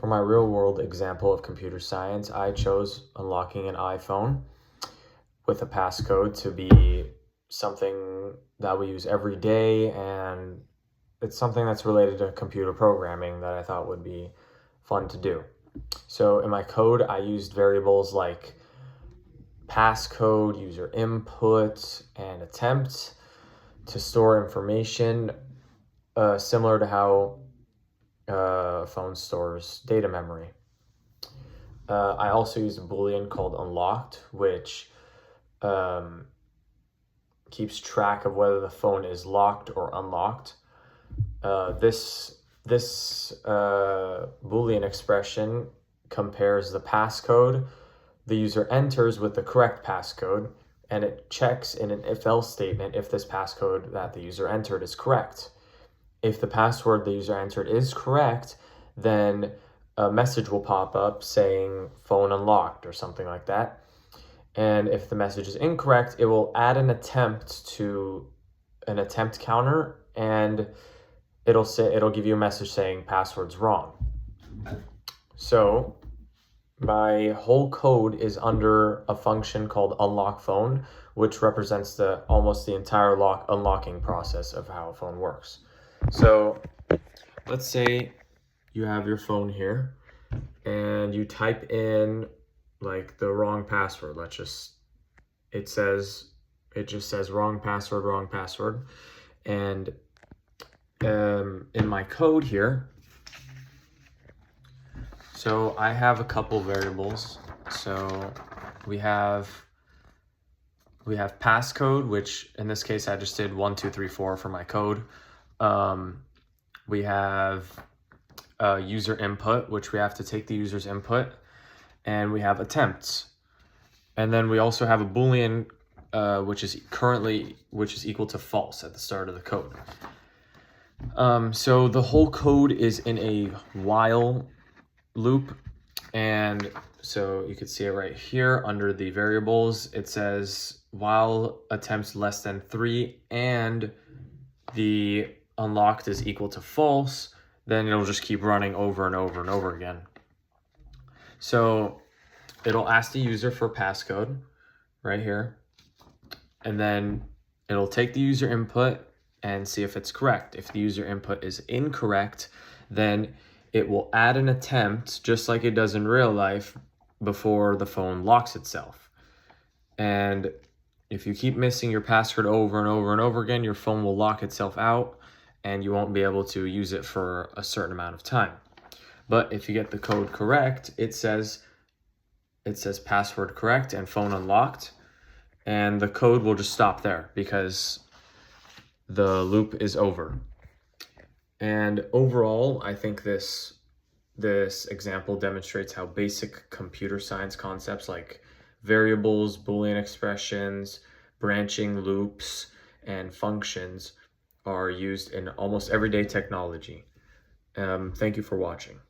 For my real world example of computer science, I chose unlocking an iPhone with a passcode to be something that we use every day, and it's something that's related to computer programming that I thought would be fun to do. So in my code, I used variables like passcode, user input, and attempt to store information, similar to how a phone stores data memory. I also used a Boolean called unlocked, which keeps track of whether the phone is locked or unlocked. This Boolean expression compares the passcode the user enters with the correct passcode, and it checks in an if-else statement if this passcode that the user entered is correct. If the password the user entered is correct, then a message will pop up saying phone unlocked or something like that. And if the message is incorrect, it will add an attempt to an attempt counter, and it'll give you a message saying password's wrong. So my whole code is under a function called unlock phone, which represents almost the entire unlocking process of how a phone works. So let's say you have your phone here and you type in like the wrong password. It just says wrong password. And in my code here, so I have a couple variables. So we have passcode, which in this case I just did 1, 2, 3, 4 for my code. We have user input, which we have to take the user's input, and we have attempts. And then we also have a Boolean, which is equal to false at the start of the code. So the whole code is in a while loop, and so you can see it right here under the variables. It says while attempts less than 3 and the unlocked is equal to false, then it'll just keep running over and over and over again. So it'll ask the user for passcode right here, and then it'll take the user input and see if it's correct. If the user input is incorrect, then it will add an attempt just like it does in real life before the phone locks itself. And if you keep missing your password over and over and over again, your phone will lock itself out and you won't be able to use it for a certain amount of time. But if you get the code correct, it says password correct and phone unlocked, and the code will just stop there because the loop is over. And overall, I think this example demonstrates how basic computer science concepts like variables, Boolean expressions, branching loops, and functions are used in almost everyday technology. Thank you for watching.